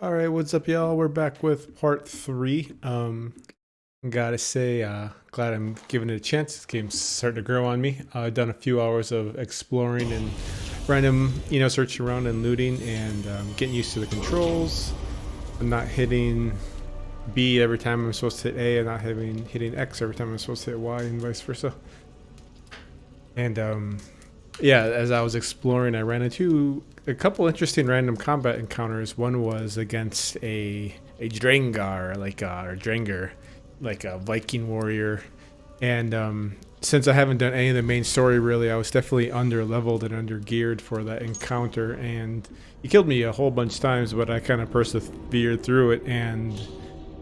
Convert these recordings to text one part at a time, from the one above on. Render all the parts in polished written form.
All right, what's up, y'all? We're back with part three. Gotta say, glad I'm giving it a chance. This game's starting to grow on me. I've done a few hours of exploring and random, searching around and looting and getting used to the controls. I'm not hitting B every time I'm supposed to hit A, and not hitting X every time I'm supposed to hit Y, and vice versa. And yeah, as I was exploring, I ran into a couple interesting random combat encounters. One was against a Drengar, or Drenger, like a Viking warrior. And since I haven't done any of the main story really, I was definitely under leveled and under geared for that encounter. And he killed me a whole bunch of times, but I kind of persevered through it, and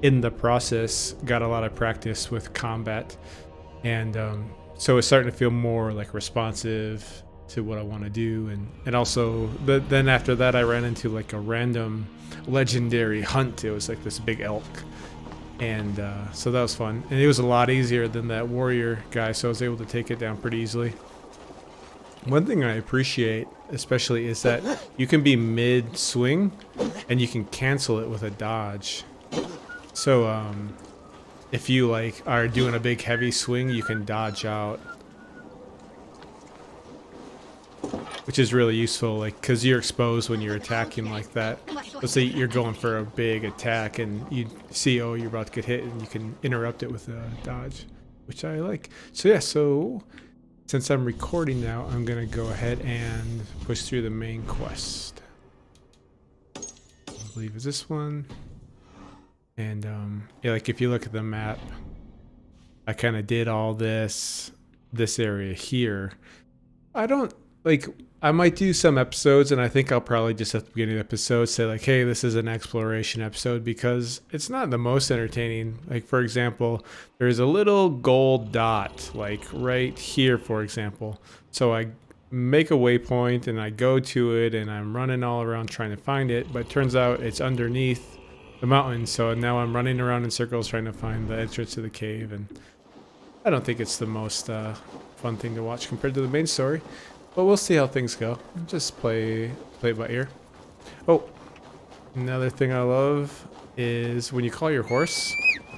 in the process, got a lot of practice with combat. And so it's starting to feel more like responsive to what I want to do. And also then after that I ran into like a random legendary hunt. It was like this big elk, and so that was fun, and it was a lot easier than that warrior guy, so I was able to take it down pretty easily. One thing I appreciate especially is that you can be mid swing and you can cancel it with a dodge. So if you like are doing a big heavy swing, you can dodge out, which is really useful, like because you're exposed when you're attacking like that. Let's say you're going for a big attack and you see, oh, you're about to get hit, and you can interrupt it with a dodge, which I like. So yeah, so since I'm recording now, I'm gonna go ahead and push through the main quest. I believe is this one. And yeah, like if you look at the map, I kind of did all this area here. I don't like. I might do some episodes, and I think I'll probably just at the beginning of the episode say like, "Hey, this is an exploration episode," because it's not the most entertaining. Like for example, there's a little gold dot like right here, for example. So I make a waypoint and I go to it, and I'm running all around trying to find it, but it turns out it's underneath the mountain. So now I'm running around in circles trying to find the entrance to the cave, and I don't think it's the most fun thing to watch compared to the main story. But we'll see how things go. Just play by ear. Oh, another thing I love is when you call your horse,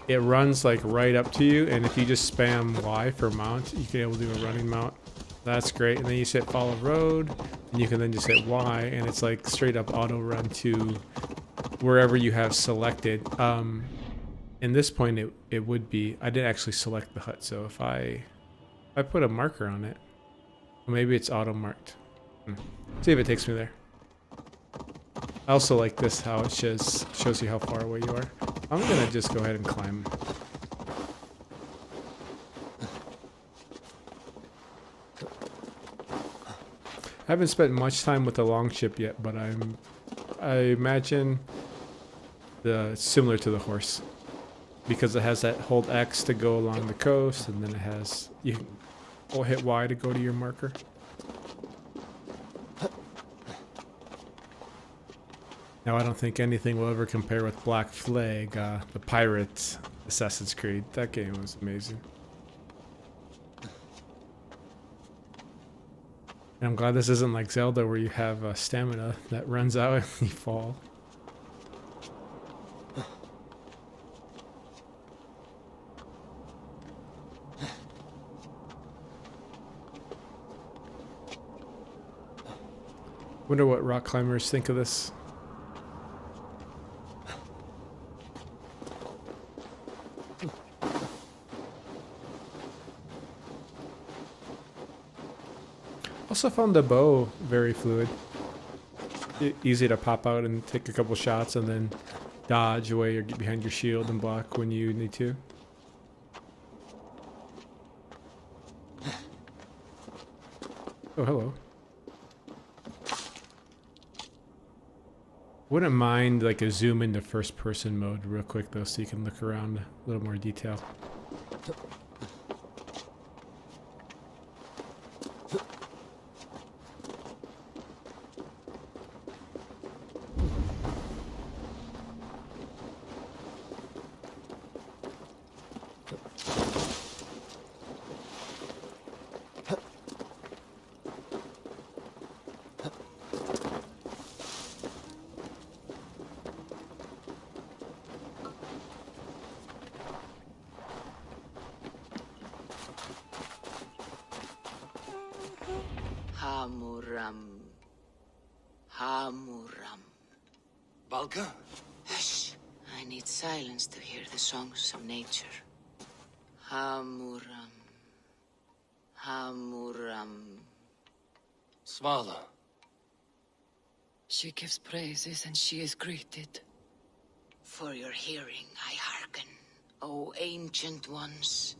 it runs like right up to you, and if you just spam Y for mount, you can able to do a running mount. That's great. And then you hit follow road, and you can then just hit Y, and it's like straight up auto run to wherever you have selected. In this point, it would be, I didn't actually select the hut, so if I put a marker on it, maybe it's auto marked. See if it takes me there. I also like this, how it shows you how far away you are. I'm gonna just go ahead and climb. I haven't spent much time with the longship yet, but I imagine similar to the horse, because it has that hold X to go along the coast, and then it has or hit Y to go to your marker. Now, I don't think anything will ever compare with Black Flag, the pirate Assassin's Creed. That game was amazing. And I'm glad this isn't like Zelda where you have stamina that runs out and you fall. Wonder what rock climbers think of this. Also found the bow very fluid. Easy to pop out and take a couple shots and then dodge away or get behind your shield and block when you need to. Oh, hello. Wouldn't mind like a zoom into first person mode real quick though, so you can look around a little more detail. Valka? Hush. I need silence to hear the songs of nature. Hamuram. Hamuram. Svala. She gives praises and she is greeted. For your hearing I hearken, O ancient ones.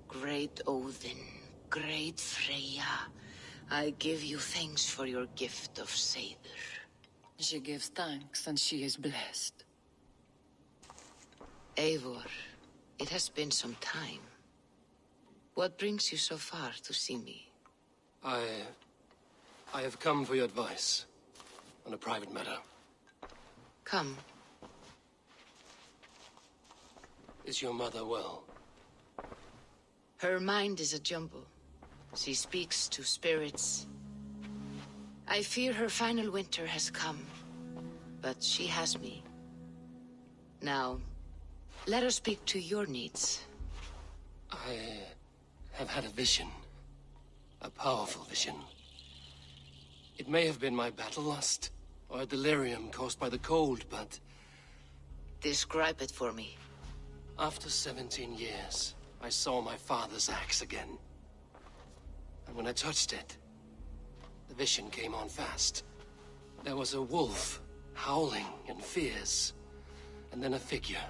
Great Odin, great Freya. I give you thanks for your gift of Seidr. She gives thanks and she is blessed. Eivor, it has been some time. What brings you so far to see me? I have come for your advice on a private matter. Come. Is your mother well? Her mind is a jumble. She speaks to spirits. I fear her final winter has come, but she has me. Now, let us speak to your needs. I have had a vision. A powerful vision. It may have been my battle lust, or a delirium caused by the cold, but... Describe it for me. After 17 years, I saw my father's axe again. And when I touched it, the vision came on fast. There was a wolf, howling and fierce, and then a figure.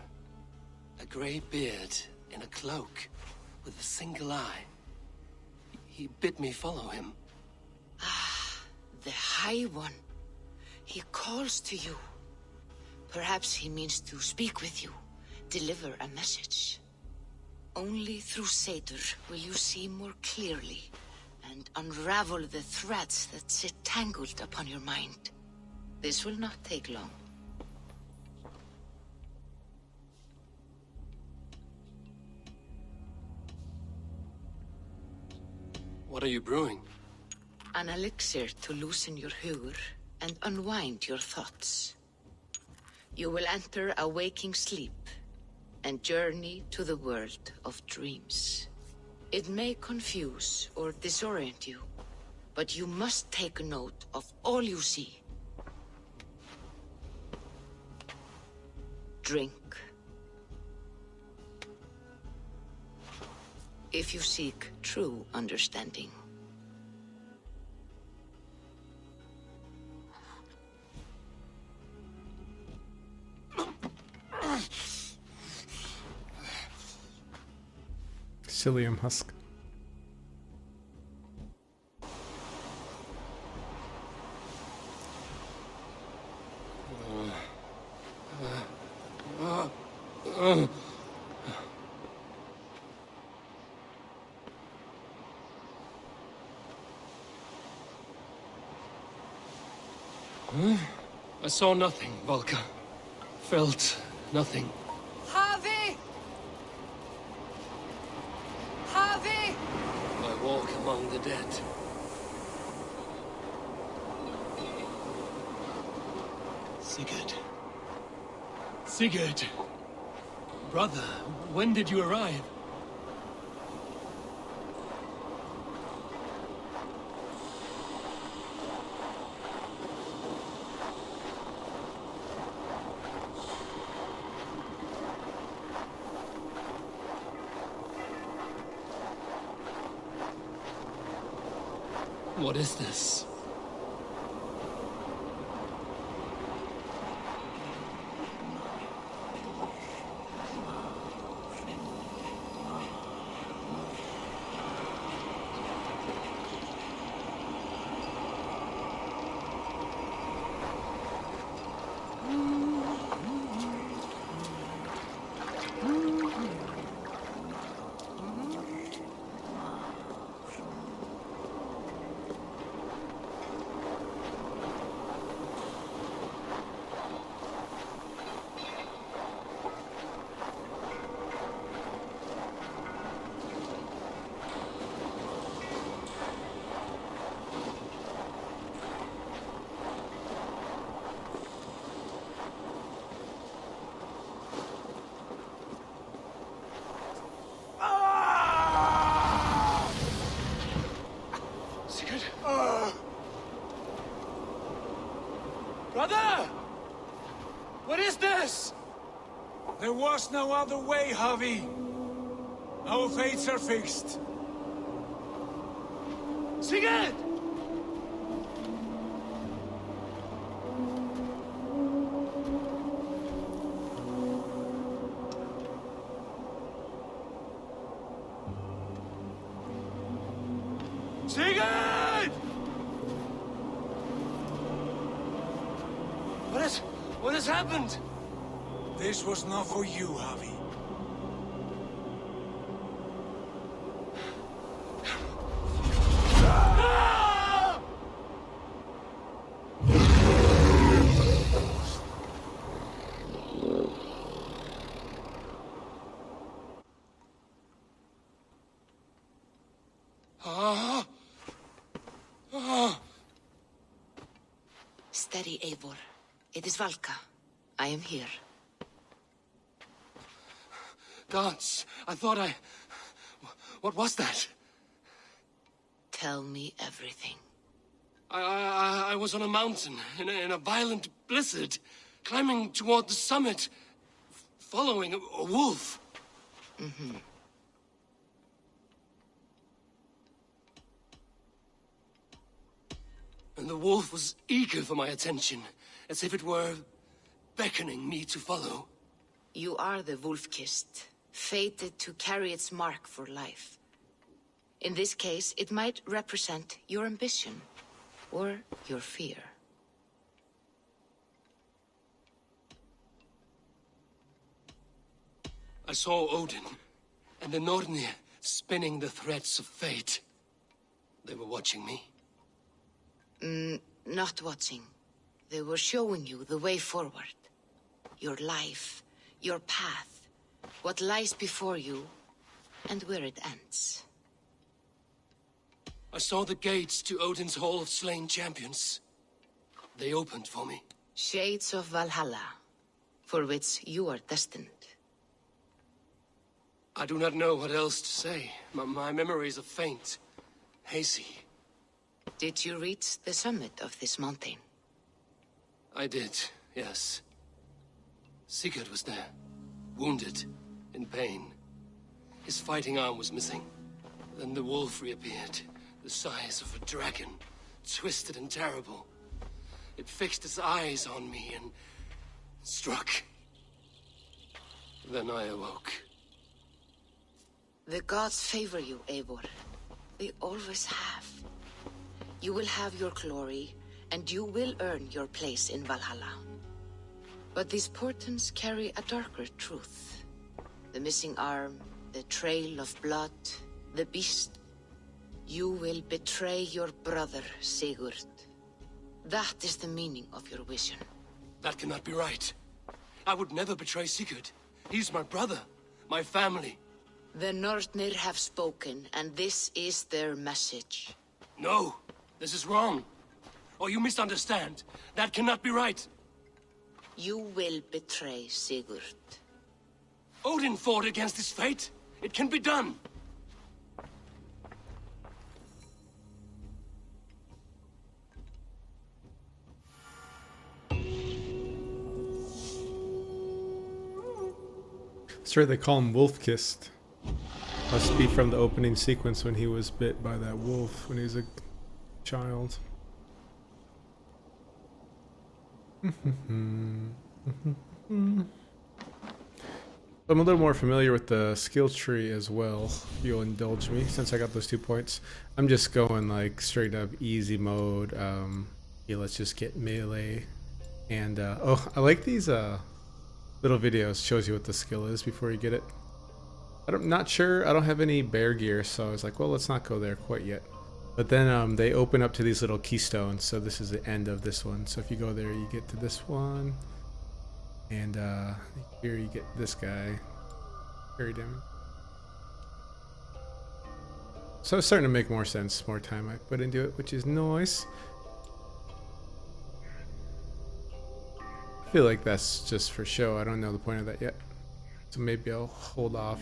A grey beard in a cloak, with a single eye. He bid me follow him. Ah, the High One. He calls to you. Perhaps he means to speak with you, deliver a message. Only through Seidr will you see more clearly and unravel the threads that sit tangled upon your mind. This will not take long. What are you brewing? An elixir to loosen your hugur and unwind your thoughts. You will enter a waking sleep and journey to the world of dreams. It may confuse or disorient you, but you must take note of all you see. Drink. If you seek true understanding. Psyllium husk. I saw nothing, Valka. Felt nothing. Harvey! Harvey! I walk among the dead. Sigurd. Sigurd! Brother, when did you arrive? What is this? Yes! There was no other way, Javi. Our fates are fixed. Sigurd! Sigurd! What has happened? This was not for you, Javi. Steady, Eivor. It is Valka. I am here. Gods, I thought I... What was that? Tell me everything. I was on a mountain in a violent blizzard, climbing toward the summit, following a wolf. Mm-hmm. And the wolf was eager for my attention, as if it were beckoning me to follow. You are the wolf-kissed, fated to carry its mark for life. In this case, it might represent your ambition, or your fear. I saw Odin, and the Nornir spinning the threads of fate. They were watching me. Not watching. They were showing you the way forward. Your life, your path, what lies before you, and where it ends. I saw the gates to Odin's Hall of Slain Champions. They opened for me. Shades of Valhalla, for which you are destined. I do not know what else to say. My memories are faint, hazy. Did you reach the summit of this mountain? I did, yes. Sigurd was there, wounded, in pain. His fighting arm was missing. Then the wolf reappeared, the size of a dragon, twisted and terrible. It fixed its eyes on me and struck. Then I awoke. The gods favor you, Eivor. They always have. You will have your glory, and you will earn your place in Valhalla. But these portents carry a darker truth. The missing arm, the trail of blood, the beast. You will betray your brother, Sigurd. That is the meaning of your vision. That cannot be right. I would never betray Sigurd. He's my brother, my family. The Nornir have spoken, and this is their message. No, this is wrong. Or you misunderstand. That cannot be right. You will betray Sigurd. Odin fought against his fate. It can be done. That's right, they call him Wolf-Kissed. Must be from the opening sequence when he was bit by that wolf when he was a child. I'm a little more familiar with the skill tree as well, if you'll indulge me, since I got those 2 points. I'm just going like straight up easy mode. Yeah, let's just get melee. And oh, I like these little videos, shows you what the skill is before you get it. I'm not sure, I don't have any bear gear, so I was like, well, let's not go there quite yet. But then they open up to these little keystones, so this is the end of this one. So if you go there, you get to this one. And here you get this guy. Very damage. So it's starting to make more sense, more time I put into it, which is nice. I feel like that's just for show, I don't know the point of that yet. So maybe I'll hold off.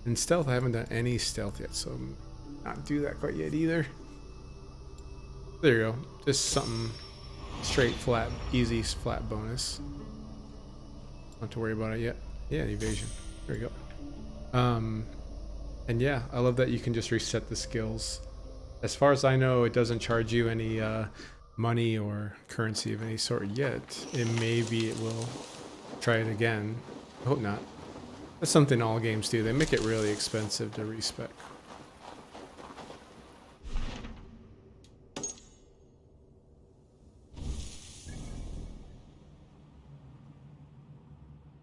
In stealth, I haven't done any stealth yet, so not do that quite yet either. There you go. Just something straight, flat, easy, flat bonus. Don't have to worry about it yet. Yeah, evasion. There we go. And yeah, I love that you can just reset the skills. As far as I know, it doesn't charge you any money or currency of any sort yet. Maybe it will. Try it again. I hope not. That's something all games do. They make it really expensive to respec.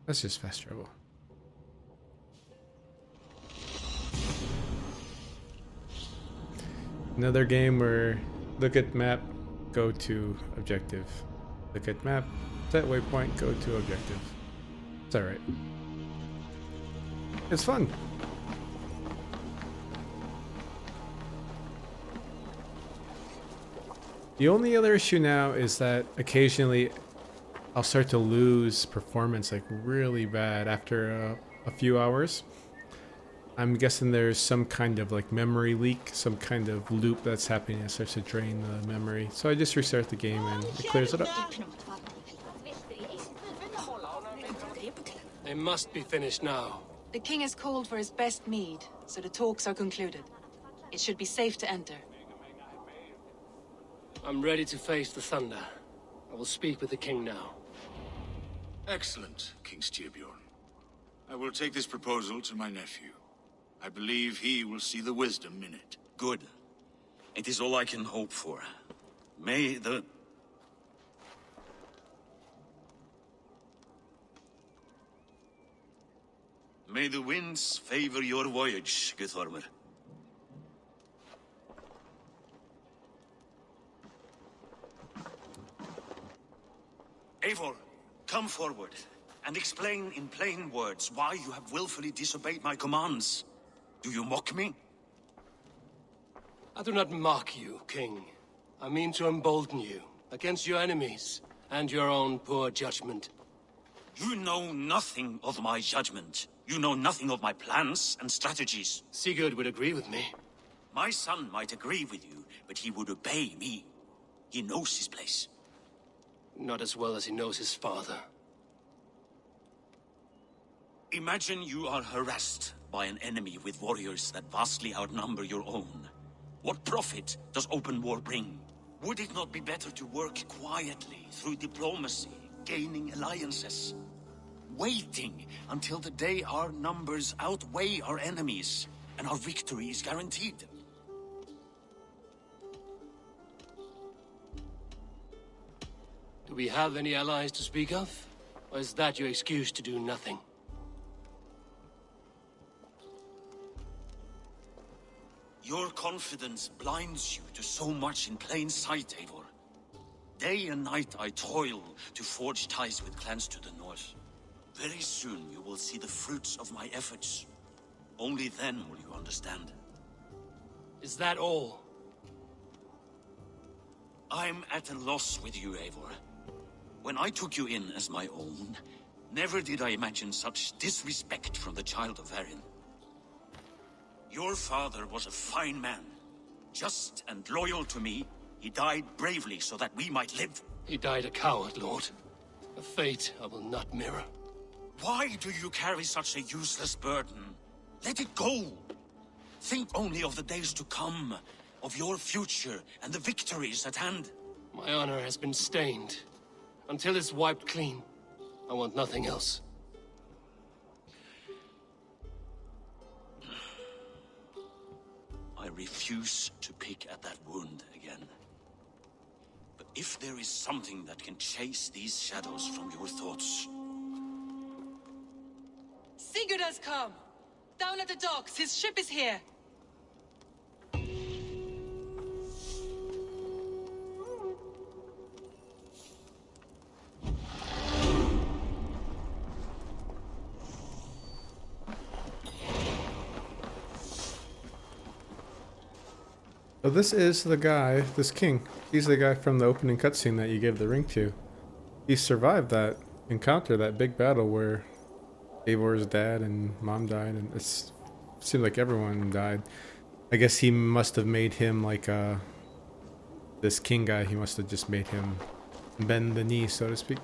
That's just fast travel. Another game where look at map, go to objective. Look at map, set waypoint, go to objective. It's alright. It's fun. The only other issue now is that occasionally I'll start to lose performance like really bad after a few hours. I'm guessing there's some kind of like memory leak, some kind of loop that's happening that starts to drain the memory. So I just restart the game and it clears it up. They must be finished now. The king has called for his best mead, so the talks are concluded. It should be safe to enter. I'm ready to face the thunder. I will speak with the king now. Excellent, King Styrbjorn. I will take this proposal to my nephew. I believe he will see the wisdom in it. Good. It is all I can hope for. May the... May the winds favor your voyage, Guthormer. Eivor, come forward and explain in plain words why you have willfully disobeyed my commands. Do you mock me? I do not mock you, King. I mean to embolden you against your enemies and your own poor judgment. You know nothing of my judgment. You know nothing of my plans and strategies. Sigurd would agree with me. My son might agree with you, but he would obey me. He knows his place. Not as well as he knows his father. Imagine you are harassed by an enemy with warriors that vastly outnumber your own. What profit does open war bring? Would it not be better to work quietly through diplomacy, gaining alliances? Waiting until the day our numbers outweigh our enemies, and our victory is guaranteed. Do we have any allies to speak of? Or is that your excuse to do nothing? Your confidence blinds you to so much in plain sight, Eivor. Day and night I toil to forge ties with clans to the north. Very soon you will see the fruits of my efforts. Only then will you understand. Is that all? I'm at a loss with you, Eivor. When I took you in as my own, never did I imagine such disrespect from the child of Varin. Your father was a fine man. Just and loyal to me, he died bravely so that we might live. He died a coward, Lord. A fate I will not mirror. Why do you carry such a useless burden? Let it go! Think only of the days to come, of your future and the victories at hand. My honor has been stained. Until it's wiped clean, I want nothing else. I refuse to pick at that wound again. But if there is something that can chase these shadows from your thoughts... Sigurd has come! Down at the docks, his ship is here! So this is the guy, this king. He's the guy from the opening cutscene that you gave the ring to. He survived that encounter, that big battle where Eivor's dad and mom died, and it seemed like everyone died. I guess he must have made him like this king guy. He must have just made him bend the knee, so to speak.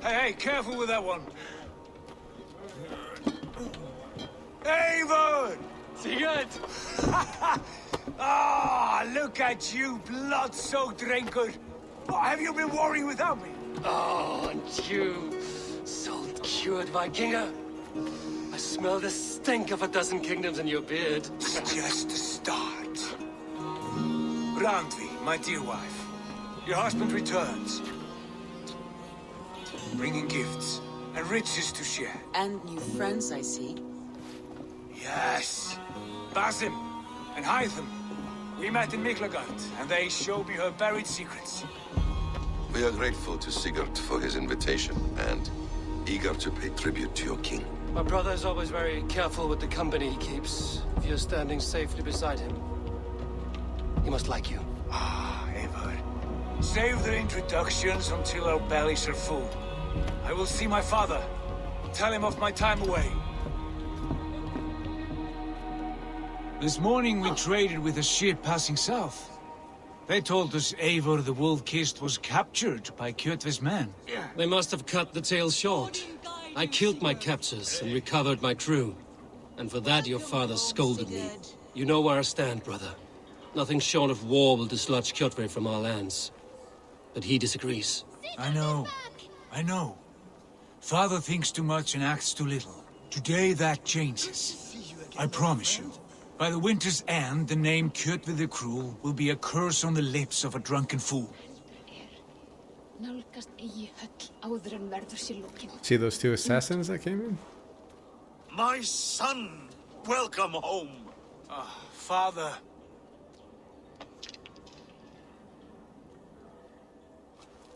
Hey, careful with that one. Eivor! Sigurd! Ah, look at you, blood-soaked raincoat. What, have you been warring without me? Oh, and you, salt-cured Vikinger. I smell the stink of a dozen kingdoms in your beard. It's just the start. Randvi, my dear wife, your husband returns. Bringing gifts and riches to share. And new friends, I see. Yes. Basim and Hytham. We met in Miklagard, and they showed me her buried secrets. We are grateful to Sigurd for his invitation, and eager to pay tribute to your king. My brother is always very careful with the company he keeps. If you're standing safely beside him, he must like you. Ah, Eivor. Save the introductions until our bellies are full. I will see my father. Tell him of my time away. This morning we traded with a ship passing south. They told us Eivor the Wolf-Kissed was captured by Kjotve's men. They must have cut the tale short. I killed my captors and recovered my crew. And for that your father scolded me. You know where I stand, brother. Nothing short of war will dislodge Kjotve from our lands. But he disagrees. I know. I know. Father thinks too much and acts too little. Today that changes. I promise you. By the winter's end, the name Kjotve the Cruel will be a curse on the lips of a drunken fool. See those two assassins that came in? My son! Welcome home! Father.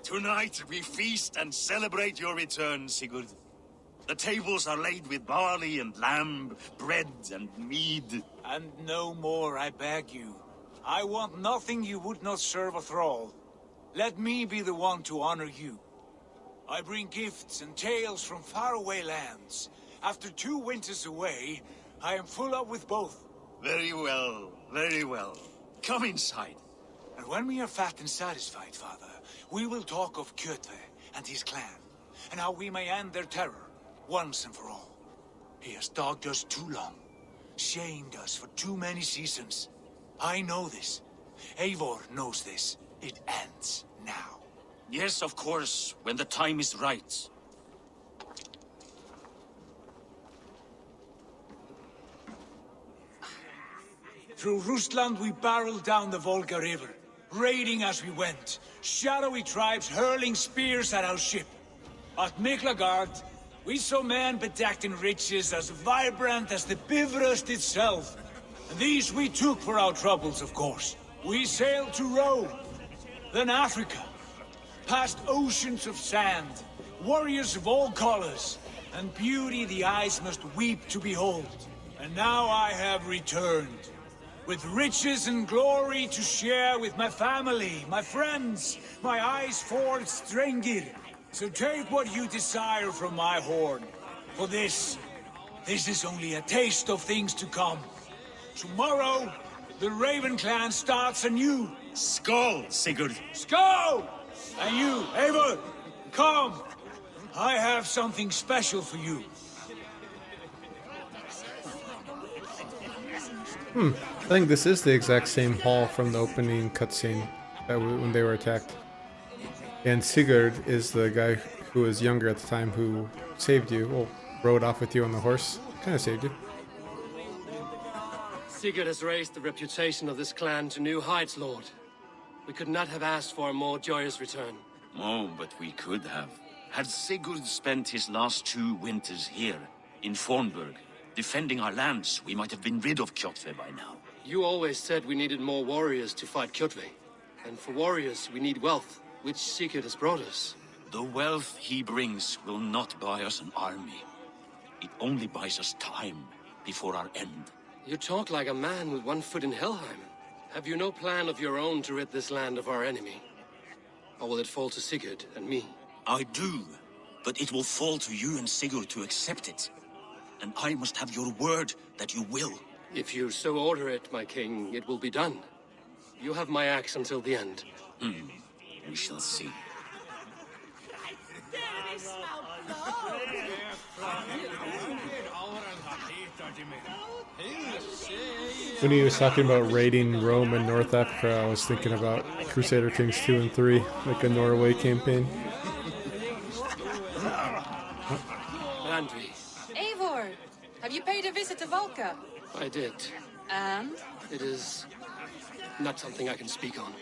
Tonight we feast and celebrate your return, Sigurd. The tables are laid with barley and lamb, bread and mead. And no more, I beg you. I want nothing you would not serve a thrall. Let me be the one to honor you. I bring gifts and tales from faraway lands. After 2 winters away, I am full up with both. Very well, very well. Come inside. And when we are fat and satisfied, Father, we will talk of Kjotve and his clan, and how we may end their terror, once and for all. He has dogged us too long, shamed us for too many seasons. I know this. Eivor knows this. It ends now. Yes, of course, when the time is right. Through Rusland we barreled down the Volga River, raiding as we went, shadowy tribes hurling spears at our ship. At Miklagard, we saw men bedecked in riches as vibrant as the Bifrost itself. And these we took for our troubles, of course. We sailed to Rome, then Africa, past oceans of sand, warriors of all colors, and beauty the eyes must weep to behold. And now I have returned, with riches and glory to share with my family, my friends, my eyes-forged Strengir. So take what you desire from my horn. For this is only a taste of things to come. Tomorrow, the Raven clan starts anew. Skål, Sigurd! Skål! And you, Eivor, come. I have something special for you. I think this is the exact same hall from the opening cutscene when they were attacked. And Sigurd is the guy who was younger at the time who saved you, well, rode off with you on the horse. Kind of saved you. Sigurd has raised the reputation of this clan to new heights, Lord. We could not have asked for a more joyous return. Oh, but we could have. Had Sigurd spent his last 2 winters here, in Fornburg, defending our lands, we might have been rid of Kjotve by now. You always said we needed more warriors to fight Kjotve. And for warriors, we need wealth, which Sigurd has brought us. The wealth he brings will not buy us an army. It only buys us time before our end. You talk like a man with one foot in Helheim. Have you no plan of your own to rid this land of our enemy? Or will it fall to Sigurd and me? I do, but it will fall to you and Sigurd to accept it. And I must have your word that you will. If you so order it, my king, it will be done. You have my axe until the end. We shall see. When he was talking about raiding Rome and North Africa, I was thinking about Crusader Kings 2 and 3, like a Norway campaign. Landry, Eivor, have you paid a visit to Volca? I did. And? It is not something I can speak on,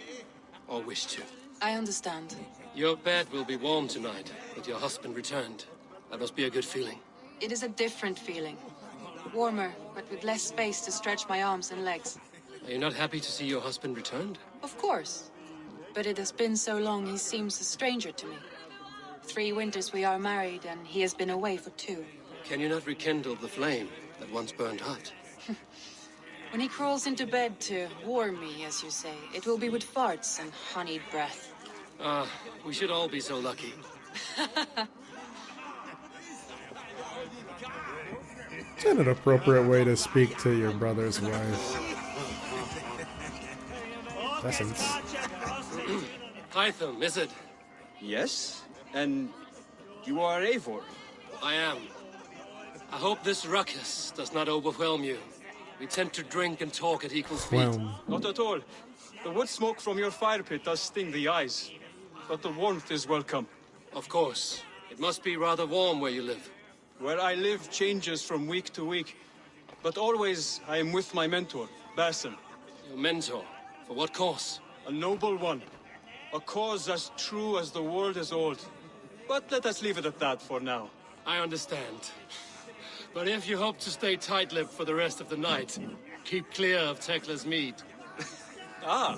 or wish to. I understand. Your bed will be warm tonight, with your husband returned. That must be a good feeling. It is a different feeling. Warmer, but with less space to stretch my arms and legs. Are you not happy to see your husband returned? Of course. But it has been so long he seems a stranger to me. 3 winters we are married, and he has been away for 2. Can you not rekindle the flame that once burned hot? When he crawls into bed to warm me, as you say, it will be with farts and honeyed breath. Ah, we should all be so lucky. Is that an appropriate way to speak to your brother's wife? Essence. Hytham, is it? Yes? And you are Eivor? I am. I hope this ruckus does not overwhelm you. We tend to drink and talk at equal speed. Well, Not at all. The wood smoke from your fire pit does sting the eyes, but the warmth is welcome. Of course. It must be rather warm where you live. Where I live changes from week to week, but always I am with my mentor, Basim. Your mentor? For what cause? A noble one. A cause as true as the world is old. But let us leave it at that for now. I understand. But if you hope to stay tight-lipped for the rest of the night, keep clear of Tekla's mead. Ah,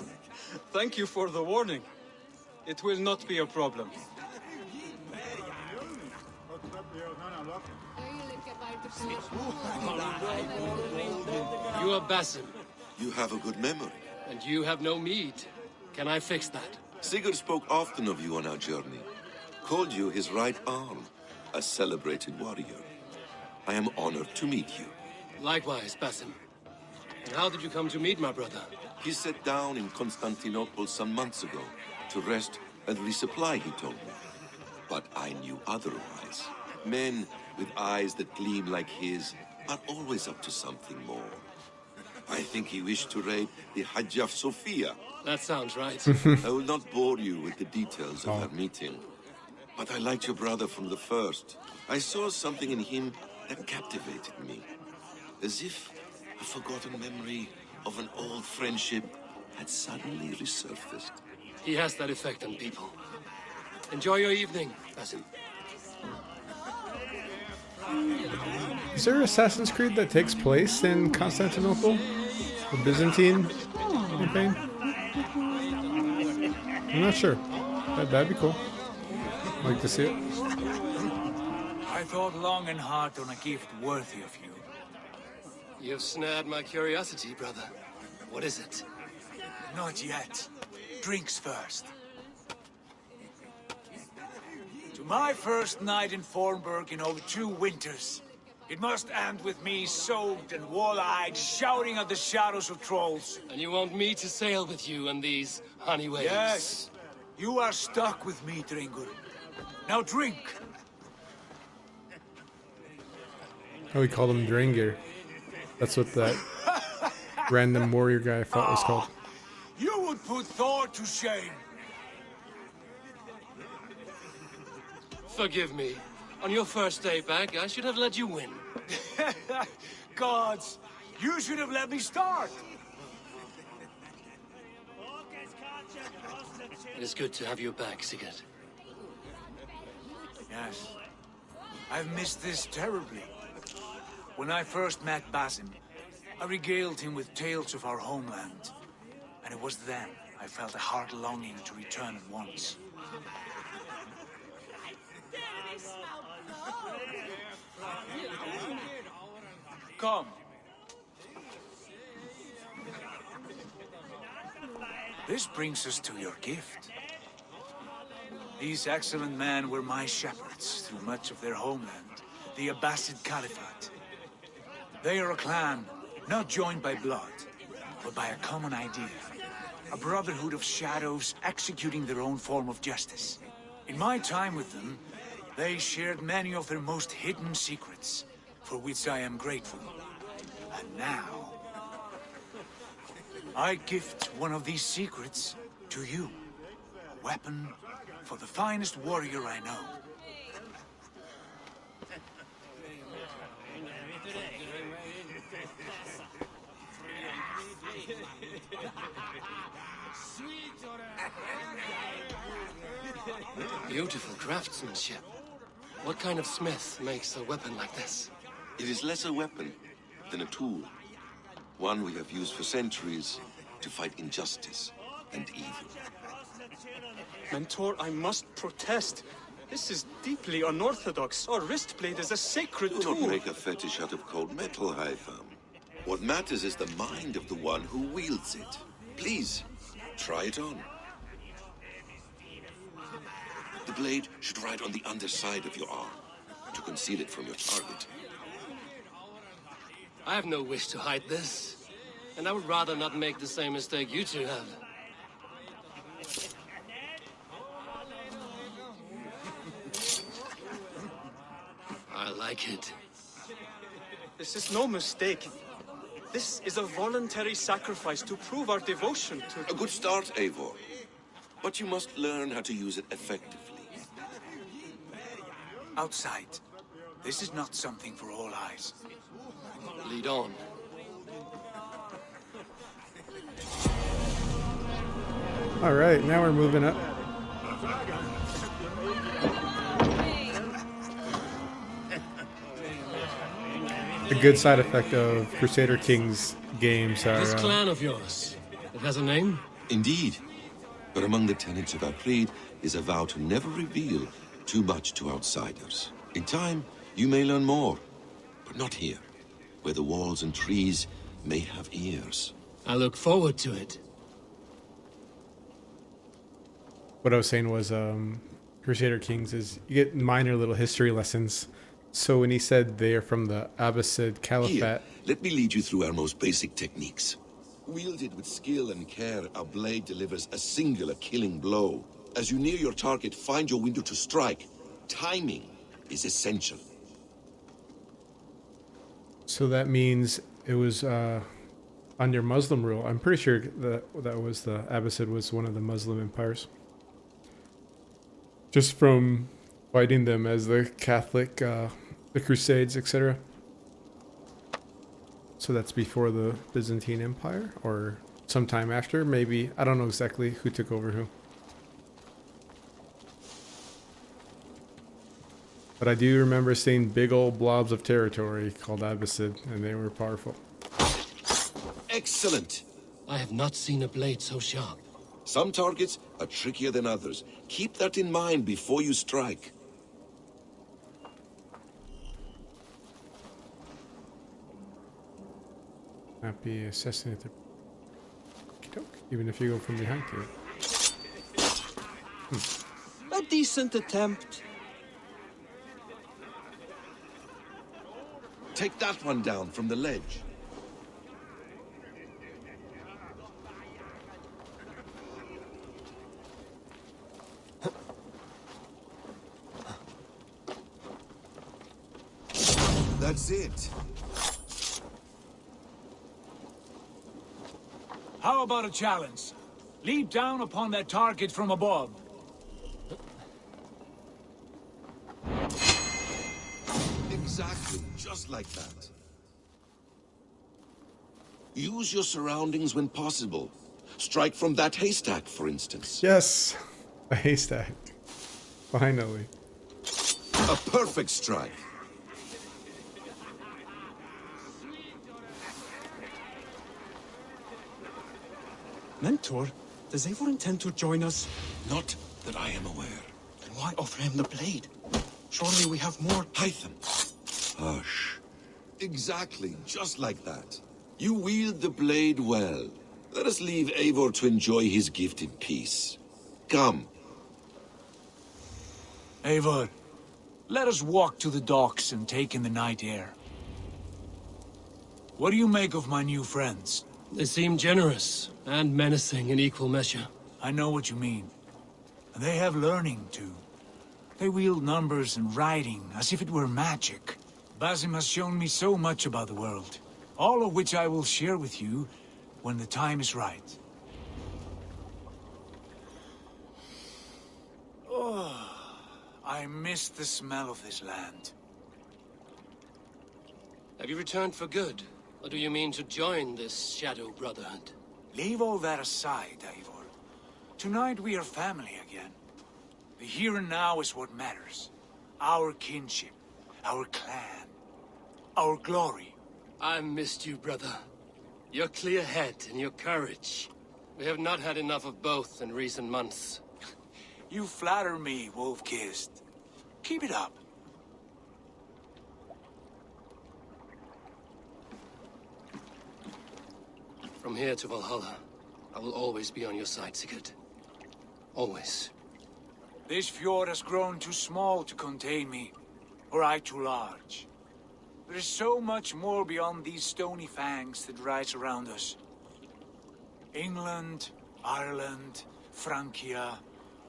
thank you for the warning. It will not be a problem. You are Basim, You have a good memory. and you have no mead. Can I fix that? Sigurd spoke often of you on our journey. Called you his right arm, a celebrated warrior. I am honored to meet you. Likewise, Basim. And how did you come to meet my brother? He sat down in Constantinople some months ago to rest and resupply, he told me. But I knew otherwise. Men with eyes that gleam like his are always up to something more. I think he wished to raid the Hagia Sophia. That sounds right. I will not bore you with the details of our meeting. But I liked your brother from the first. I saw something in him that captivated me. As if a forgotten memory of an old friendship had suddenly resurfaced. He has that effect on people. Enjoy your evening, Basim. is there Assassin's Creed that takes place in Constantinople? The Byzantine campaign? I'm not sure. That'd be cool. I'd like to see it. I thought long and hard on a gift worthy of you. You've snared my curiosity, brother. What is it? Not yet. Drinks first. To my first night in Fornburg in over 2 winters. It must end with me soaked and wall-eyed, shouting at the shadows of trolls. And you want me to sail with you on these honey waves? Yes. You are stuck with me, Dringur. Now drink. Oh, we called him Dringir. That's what that random warrior guy I thought was called. You would put Thor to shame. Forgive me. On your first day back, I should have let you win. Gods, you should have let me start. It is good to have you back, Sigurd. Yes. I've missed this terribly. When I first met Basim, I regaled him with tales of our homeland. And it was then I felt a heart longing to return at once. Come. This brings us to your gift. These excellent men were my shepherds through much of their homeland, the Abbasid Caliphate. They are a clan Not joined by blood, but by a common idea. A brotherhood of shadows executing their own form of justice. In my time with them, they shared many of their most hidden secrets, for which I am grateful. And now, I gift one of these secrets to you. A weapon for the finest warrior I know. Beautiful craftsmanship. What kind of smith makes a weapon like this? It is less a weapon than a tool. One we have used for centuries to fight injustice and evil. Mentor, I must protest. This is deeply unorthodox. Our wrist blade is a sacred Do tool. not make a fetish out of cold metal, Eivor. What matters is the mind of the one who wields it. Please, try it on. The blade should ride on the underside of your arm, to conceal it from your target. I have no wish to hide this. And I would rather not make the same mistake you two have. I like it. This is no mistake. This is a voluntary sacrifice to prove our devotion to... A good start, Eivor. But you must learn how to use it effectively. Outside, this is not something for all eyes. Lead on. All right, now we're moving up. A good side effect of Crusader Kings games are... This clan of yours, it has a name? Indeed. But among the tenets of our creed is a vow to never reveal too much to outsiders. In time, you may learn more, but not here, where the walls and trees may have ears. I look forward to it. What I was saying was Crusader Kings is you get minor little history lessons. So when he said they are from the Abbasid Caliphate... Here, let me lead you through our most basic techniques. Wielded with skill and care, our blade delivers a singular killing blow. As you near your target, find your window to strike. Timing is essential. So that means it was under Muslim rule. I'm pretty sure that was the Abbasid was one of the Muslim empires. Just from fighting them as the Catholic, the Crusades, etc. So that's before the Byzantine Empire, or sometime after, maybe. I don't know exactly who took over who. But I do remember seeing big old blobs of territory called Abbasid, and they were powerful. Excellent! I have not seen a blade so sharp. Some targets are trickier than others. Keep that in mind before you strike. Not be assassinated. Even if you go from behind to it. A decent attempt. Take that one down from the ledge. That's it. How about a challenge? Leap down upon that target from above. Exactly, just like that. Use your surroundings when possible. Strike from that haystack, for instance. Yes! A haystack. Finally. A perfect strike. Mentor, does Eivor intend to join us? Not that I am aware. Then why offer him the blade? Surely we have more... Hytham. Hush. Exactly, just like that. You wield the blade well. Let us leave Eivor to enjoy his gift in peace. Come. Eivor, let us walk to the docks and take in the night air. What do you make of my new friends? They seem generous and menacing in equal measure. I know what you mean. And they have learning, too. They wield numbers and writing as if it were magic. Basim has shown me so much about the world, all of which I will share with you when the time is right. Oh, I miss the smell of this land. Have you returned for good? Or do you mean to join this Shadow Brotherhood? Leave all that aside, Eivor. Tonight we are family again. The here and now is what matters. Our kinship, our clan, our glory. I've missed you, brother. Your clear head and your courage. We have not had enough of both in recent months. You flatter me, Wolf-Kissed. Keep it up. From here to Valhalla, I will always be on your side, Sigurd. Always. This fjord has grown too small to contain me, or I too large. There is so much more beyond these stony fangs that rise around us. England, Ireland, Francia,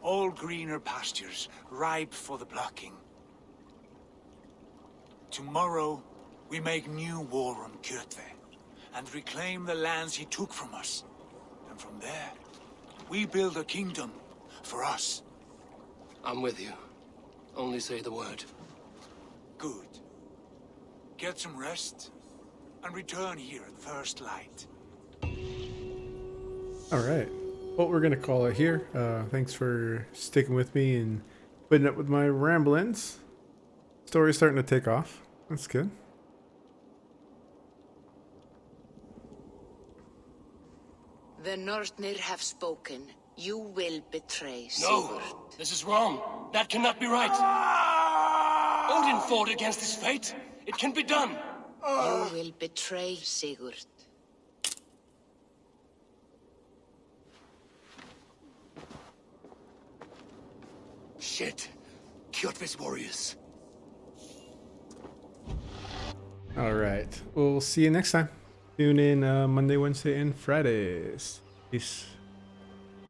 all greener pastures, ripe for the plucking. Tomorrow, we make new war on Kjotve, and reclaim the lands he took from us. And from there, we build a kingdom for us. I'm with you. Only say the word. Good. Get some rest, and return here at first light. All right. Well, we're going to call it here. Thanks for sticking with me and putting up with my ramblings. Story's starting to take off. That's good. The Northnir have spoken. You will betray Sigurd. No! This is wrong. That cannot be right. Odin fought against his fate. It can be done. You will betray Sigurd. Shit. Kjotve's warriors. All right. We'll see you next time. Tune in Monday, Wednesday, and Fridays. Peace.